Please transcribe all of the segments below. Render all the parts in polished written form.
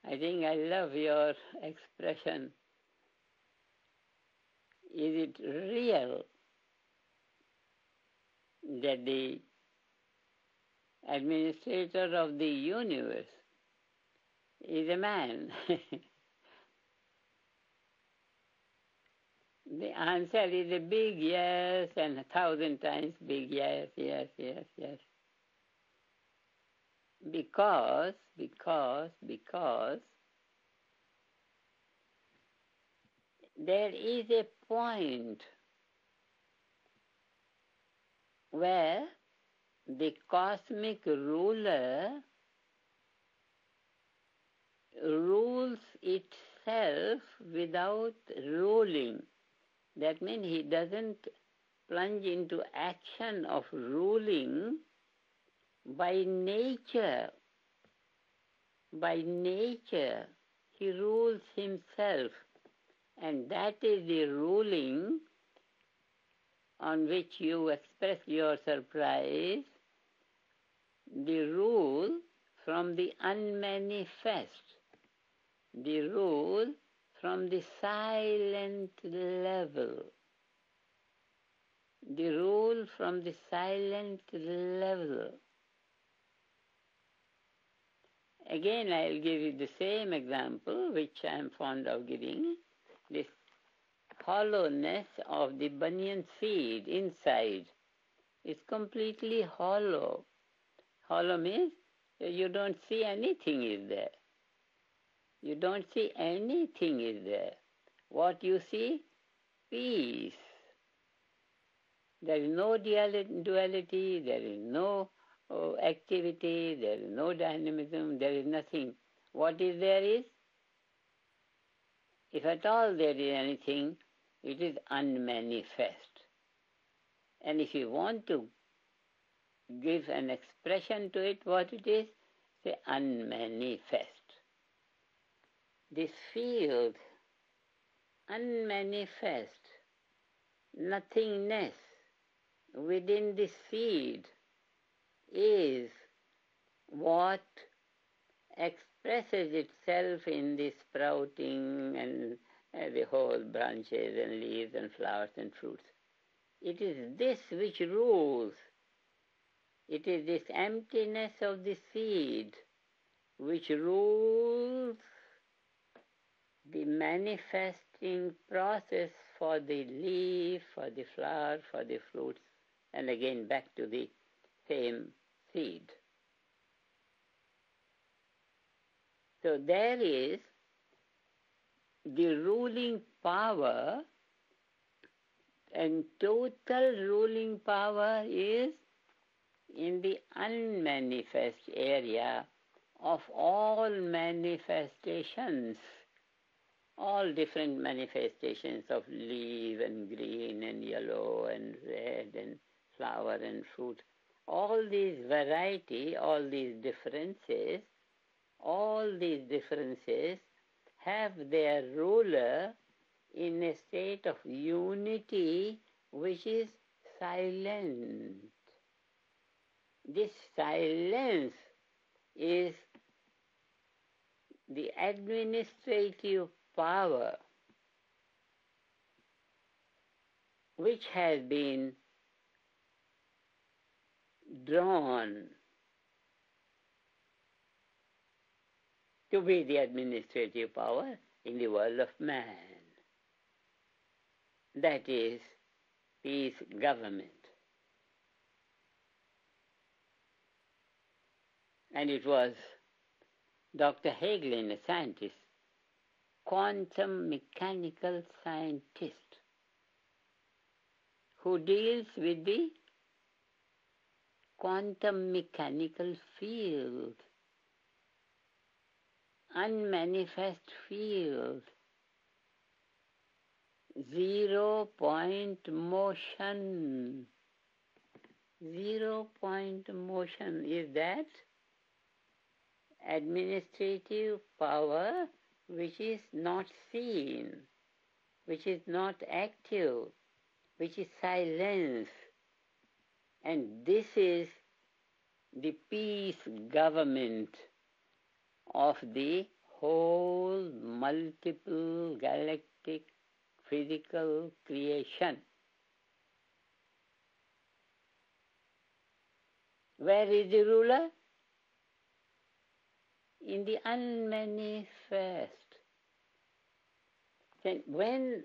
I think I love your expression. Is it real that the administrator of the universe is a man? The answer is a big yes and 1,000 times big yes, yes, yes, yes. Because there is a point where the cosmic ruler rules itself without ruling. That means he doesn't plunge into action of ruling by nature. By nature, he rules himself. And that is the ruling on which you express your surprise, the rule from the unmanifest, the rule from the silent level, the rule from the silent level. Again, I'll give you the same example, which I am fond of giving, this hollowness of the banyan seed inside is completely hollow. Hollow means you don't see anything is there. You don't see anything is there. What you see? Peace. There is no duality, there is no activity, there is no dynamism, there is nothing. What is there is, if at all there is anything, it is unmanifest. And if you want to give an expression to it, what it is, say unmanifest. This field, unmanifest, nothingness within the seed is what expresses itself in the sprouting and the whole branches and leaves and flowers and fruits. It is this which rules. It is this emptiness of the seed which rules the manifesting process for the leaf, for the flower, for the fruits, and again back to the same seed. So there is the ruling power, and total ruling power is in the unmanifest area of all manifestations, all different manifestations of leaf and green and yellow and red and flower and fruit. All these variety, all these differences have their ruler in a state of unity which is silent. This silence is the administrative power which has been drawn to be the administrative power in the world of man. That is peace government. And it was Dr. Hagelin, a scientist, quantum mechanical scientist, who deals with the quantum mechanical field, unmanifest field, 0 point motion. 0 point motion is that administrative power which is not seen, which is not active, which is silence. And this is the peace government of the whole multiple galactic physical creation. Where is the ruler? In the unmanifest. Then when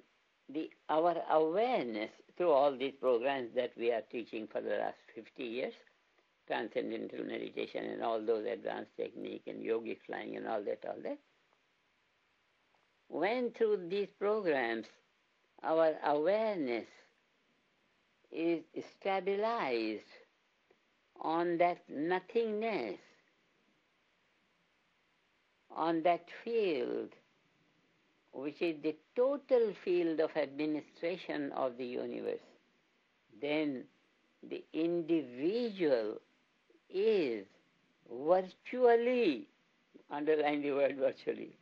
our awareness through all these programs that we are teaching for the last 50 years, transcendental meditation and all those advanced technique and yogic flying and all that, when through these programs our awareness is stabilized on that nothingness, on that field, which is the total field of administration of the universe, then the individual is virtually, underline the word virtually,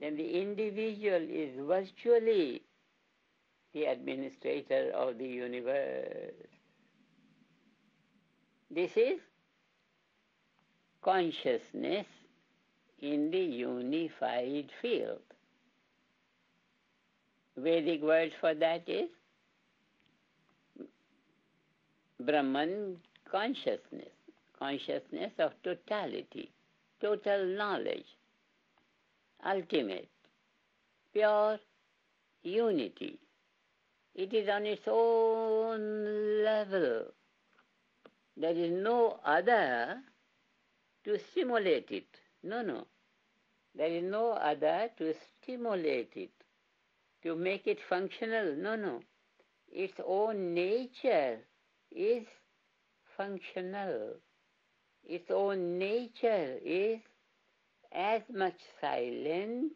then the individual is virtually the administrator of the universe. This is consciousness in the unified field. Vedic word for that is Brahman consciousness, consciousness of totality, total knowledge, ultimate, pure unity. It is on its own level. There is no other to stimulate it. No. There is no other to stimulate it, to make it functional. No. Its own nature is functional. Its own nature is as much silent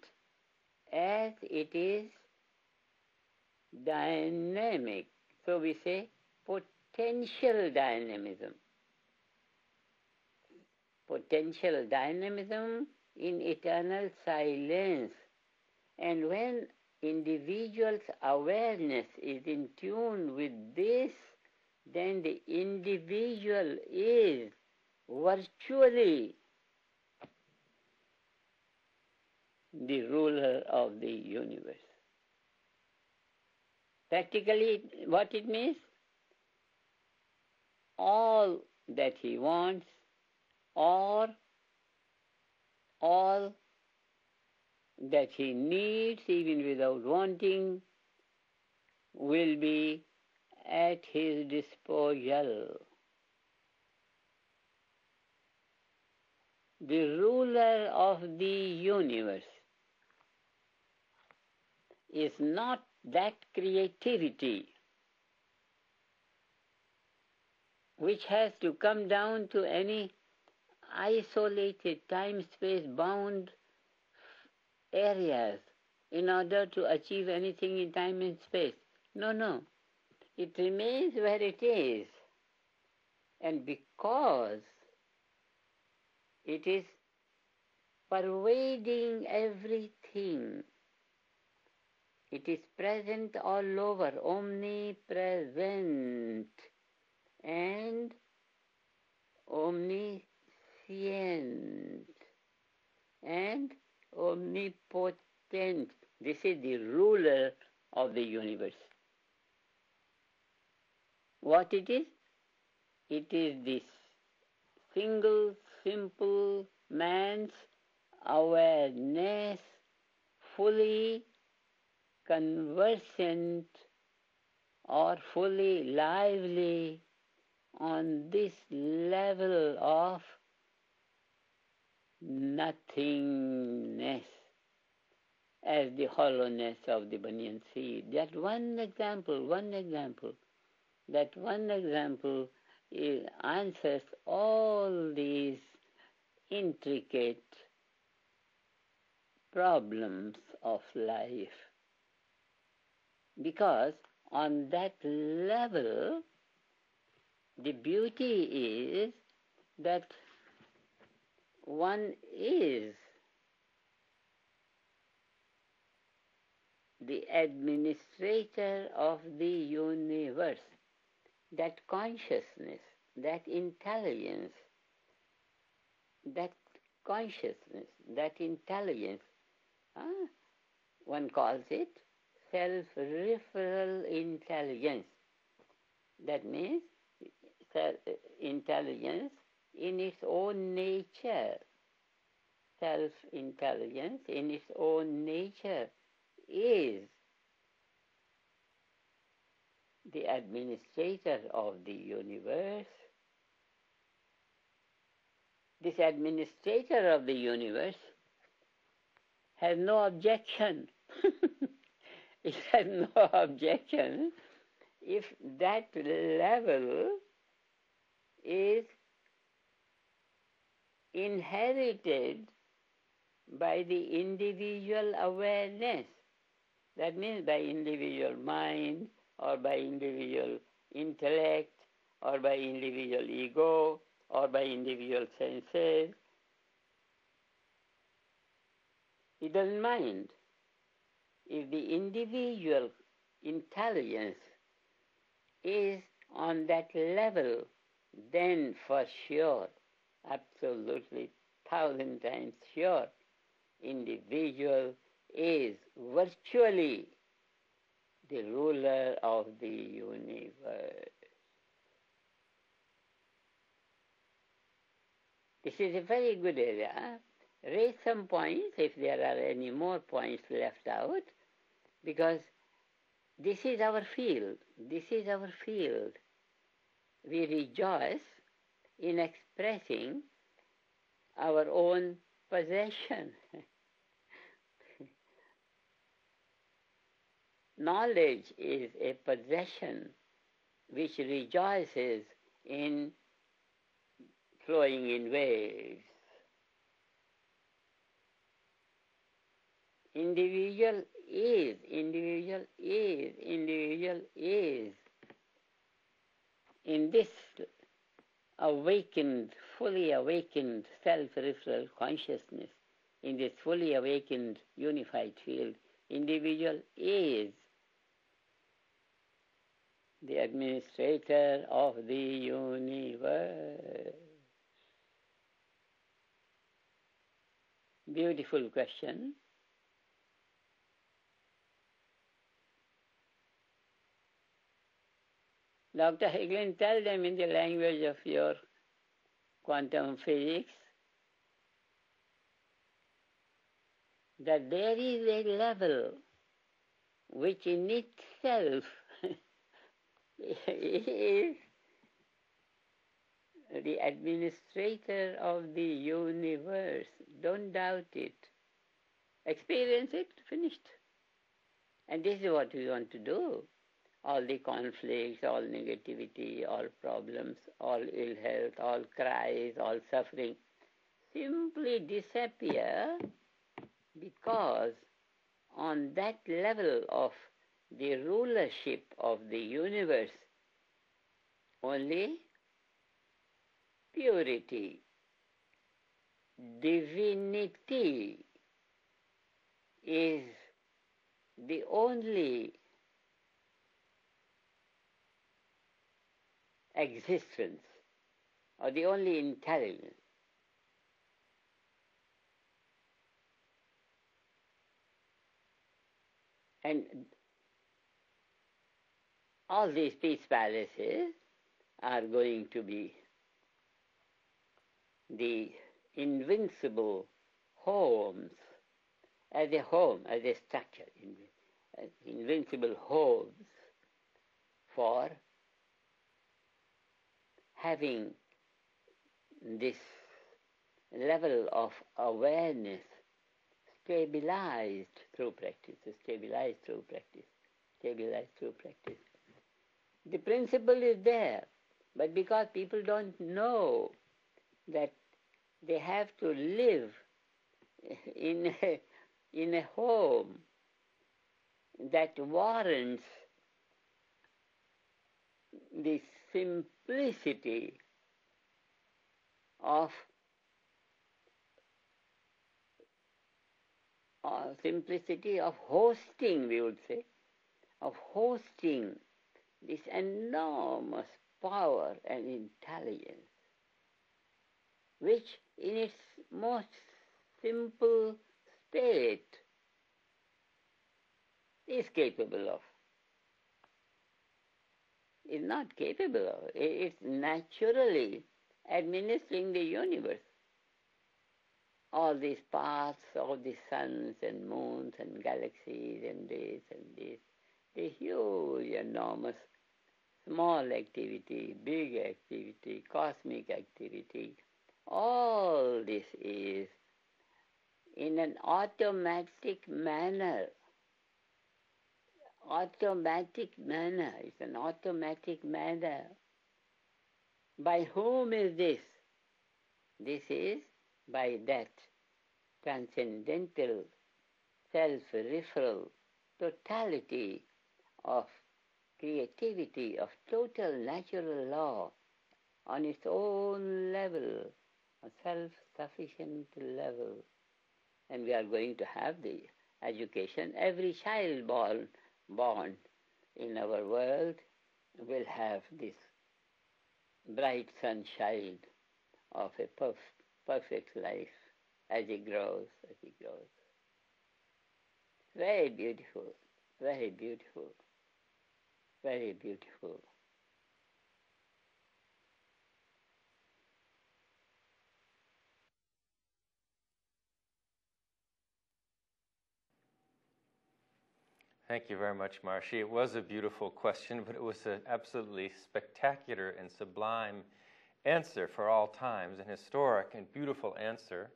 as it is dynamic. So we say potential dynamism. Potential dynamism in eternal silence. And when individual's awareness is in tune with this, then the individual is virtually the ruler of the universe. Practically, what it means? All that he wants, or all that he needs, even without wanting, will be at his disposal. The ruler of the universe is not that creativity which has to come down to any isolated time-space bound areas in order to achieve anything in time and space. No. It remains where it is. And because it is pervading everything, it is present all over, omnipresent and omniscient and omnipotent. This is the ruler of the universe. What it is? It is this single, simple man's awareness, fully conversant or fully lively on this level of nothingness, as the hollowness of the banyan seed. That one example answers all these intricate problems of life. Because on that level, the beauty is that one is the administrator of the universe. That consciousness, that intelligence, that consciousness, that intelligence Uh, one calls it self-referral intelligence. That means intelligence in its own nature. Self-intelligence in its own nature is the administrator of the universe. This administrator of the universe has no objection. It has no objection if that level is inherited by the individual awareness. That means by individual mind, or by individual intellect, or by individual ego, or by individual senses. He doesn't mind. If the individual intelligence is on that level, then for sure, absolutely 1,000 times sure, individual is virtually the ruler of the universe. This is a very good area. Raise some points if there are any more points left out, because this is our field. This is our field. We rejoice in expressing our own possession. Knowledge is a possession which rejoices in flowing in waves. Individual is. In this awakened, fully awakened self-referral consciousness, in this fully awakened unified field, individual is the administrator of the universe. Beautiful question. Dr. Hagelin, tell them in the language of your quantum physics that there is a level which in itself is the administrator of the universe. Don't doubt it. Experience it, finished. And this is what we want to do. All the conflicts, all negativity, all problems, all ill health, all cries, all suffering simply disappear, because on that level of the rulership of the universe, only purity, divinity is the only existence, or the only intelligence. And all these peace palaces are going to be the invincible homes, as a home, as a structure, invincible homes for having this level of awareness stabilized through practice, stabilized through practice, stabilized through practice. The principle is there, but because people don't know that they have to live in a home that warrants the simplicity of hosting, we would say, of hosting this enormous power and intelligence, which in its most simple state is capable of. Is not capable of. It's naturally administering the universe. All these paths, all these suns and moons and galaxies and this, the huge, enormous, small activity, big activity, cosmic activity, all this is in an automatic manner. Automatic manner. It's an automatic manner. By whom is this? This is by that transcendental, self-referral totality of creativity, of total natural law on its own level, a self-sufficient level. And we are going to have the education. Every child born in our world will have this bright sunshine of a perfect life as he grows, Very beautiful, very beautiful, very beautiful. Thank you very much, Maharishi. It was a beautiful question, but it was an absolutely spectacular and sublime answer for all times, an historic and beautiful answer.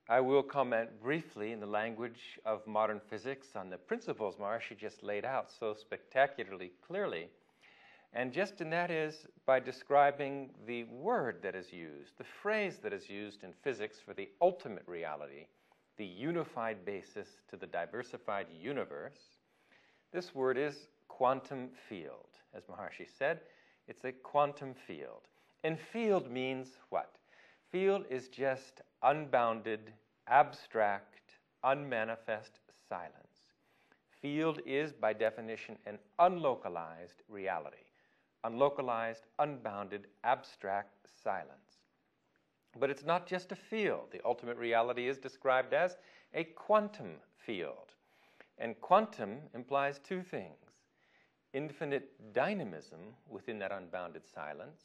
I will comment briefly in the language of modern physics on the principles Maharishi just laid out so spectacularly clearly. And just in that is by describing the word that is used, the phrase that is used in physics for the ultimate reality, the unified basis to the diversified universe. This word is quantum field. As Maharishi said, it's a quantum field. And field means what? Field is just unbounded, abstract, unmanifest silence. Field is, by definition, an unlocalized reality. Unlocalized, unbounded, abstract silence. But it's not just a field. The ultimate reality is described as a quantum field. And quantum implies two things: infinite dynamism within that unbounded silence,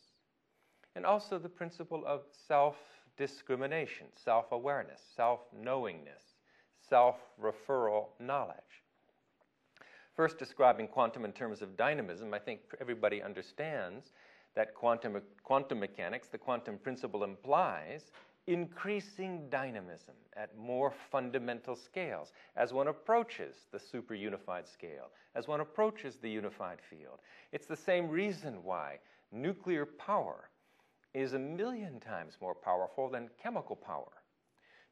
and also the principle of self-discrimination, self-awareness, self-knowingness, self-referral knowledge. First, describing quantum in terms of dynamism, I think everybody understands that quantum mechanics, the quantum principle, implies increasing dynamism at more fundamental scales as one approaches the superunified scale, as one approaches the unified field. It's the same reason why nuclear power is 1,000,000 times more powerful than chemical power.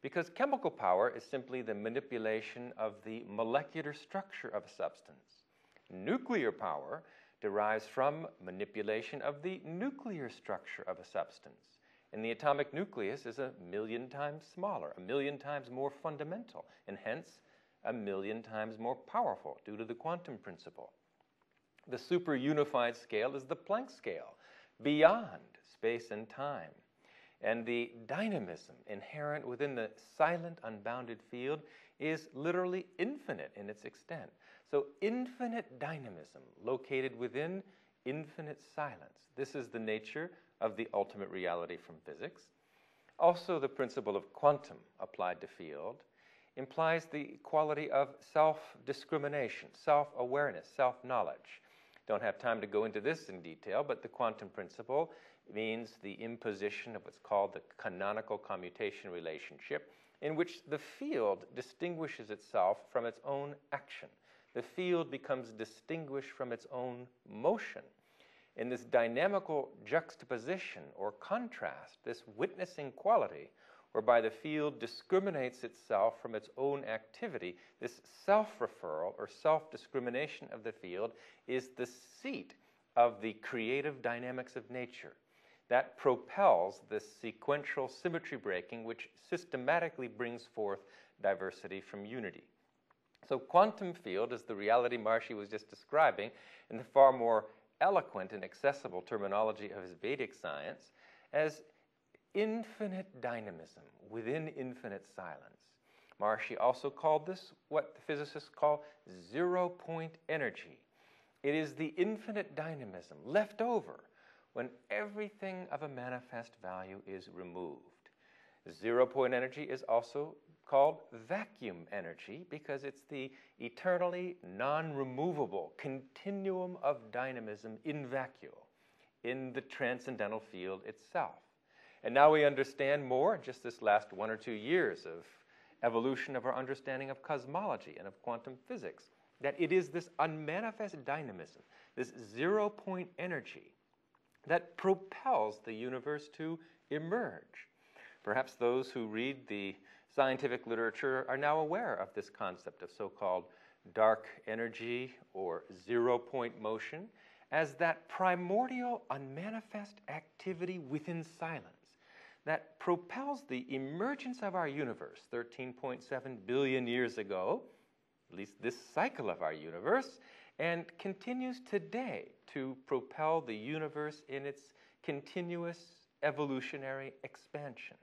Because chemical power is simply the manipulation of the molecular structure of a substance. Nuclear power derives from manipulation of the nuclear structure of a substance. And the atomic nucleus is 1,000,000 times smaller, 1,000,000 times more fundamental, and hence 1,000,000 times more powerful due to the quantum principle. The superunified scale is the Planck scale, beyond space and time. And the dynamism inherent within the silent, unbounded field is literally infinite in its extent. So infinite dynamism located within infinite silence. This is the nature of the ultimate reality from physics. Also, the principle of quantum applied to field implies the quality of self-discrimination, self-awareness, self-knowledge. Don't have time to go into this in detail, but the quantum principle means the imposition of what's called the canonical commutation relationship, in which the field distinguishes itself from its own action. The field becomes distinguished from its own motion. In this dynamical juxtaposition or contrast, this witnessing quality, whereby the field discriminates itself from its own activity, this self-referral or self-discrimination of the field is the seat of the creative dynamics of nature. That propels this sequential symmetry breaking, which systematically brings forth diversity from unity. So quantum field is the reality Maharishi was just describing in the far more eloquent and accessible terminology of his Vedic science as infinite dynamism within infinite silence. Maharishi also called this what the physicists call zero-point energy. It is the infinite dynamism left over when everything of a manifest value is removed. Zero-point energy is also called vacuum energy because it's the eternally non-removable continuum of dynamism in vacuo, in the transcendental field itself. And now we understand more in just this last 1 or 2 years of evolution of our understanding of cosmology and of quantum physics, that it is this unmanifest dynamism, this zero-point energy, that propels the universe to emerge. Perhaps those who read the scientific literature are now aware of this concept of so-called dark energy or zero-point motion as that primordial unmanifest activity within silence that propels the emergence of our universe 13.7 billion years ago, at least this cycle of our universe, and continues today to propel the universe in its continuous evolutionary expansion.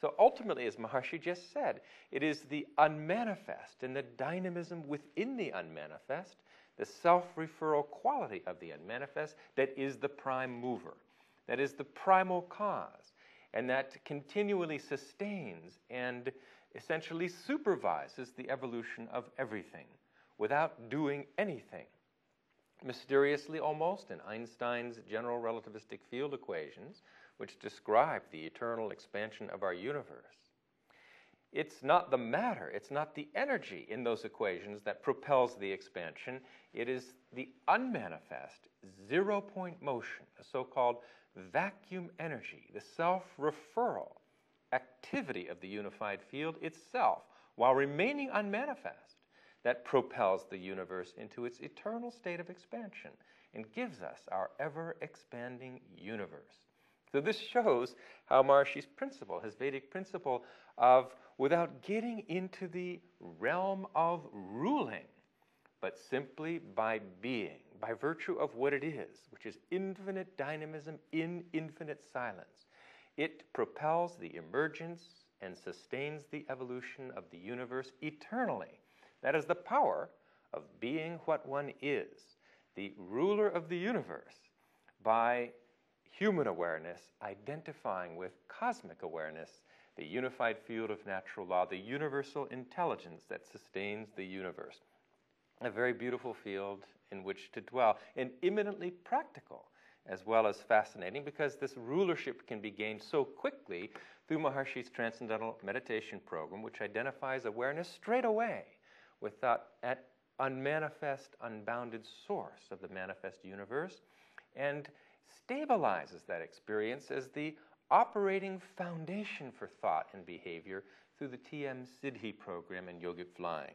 So ultimately, as Maharishi just said, it is the unmanifest and the dynamism within the unmanifest, the self-referral quality of the unmanifest, that is the prime mover, that is the primal cause, and that continually sustains and essentially supervises the evolution of everything without doing anything. Mysteriously almost, in Einstein's general relativistic field equations, which describe the eternal expansion of our universe, it's not the matter, it's not the energy in those equations that propels the expansion. It is the unmanifest zero-point motion, the so-called vacuum energy, the self-referral activity of the unified field itself, while remaining unmanifest, that propels the universe into its eternal state of expansion and gives us our ever-expanding universe. So this shows how Maharishi's principle, his Vedic principle of, without getting into the realm of ruling, but simply by being, by virtue of what it is, which is infinite dynamism in infinite silence, it propels the emergence and sustains the evolution of the universe eternally. That is the power of being what one is, the ruler of the universe, by human awareness identifying with cosmic awareness, the unified field of natural law, the universal intelligence that sustains the universe. A very beautiful field in which to dwell, and eminently practical as well as fascinating, because this rulership can be gained so quickly through Maharishi's Transcendental Meditation Program, which identifies awareness straight away with that unmanifest, unbounded source of the manifest universe, and stabilizes that experience as the operating foundation for thought and behavior through the TM Siddhi program in yogic flying.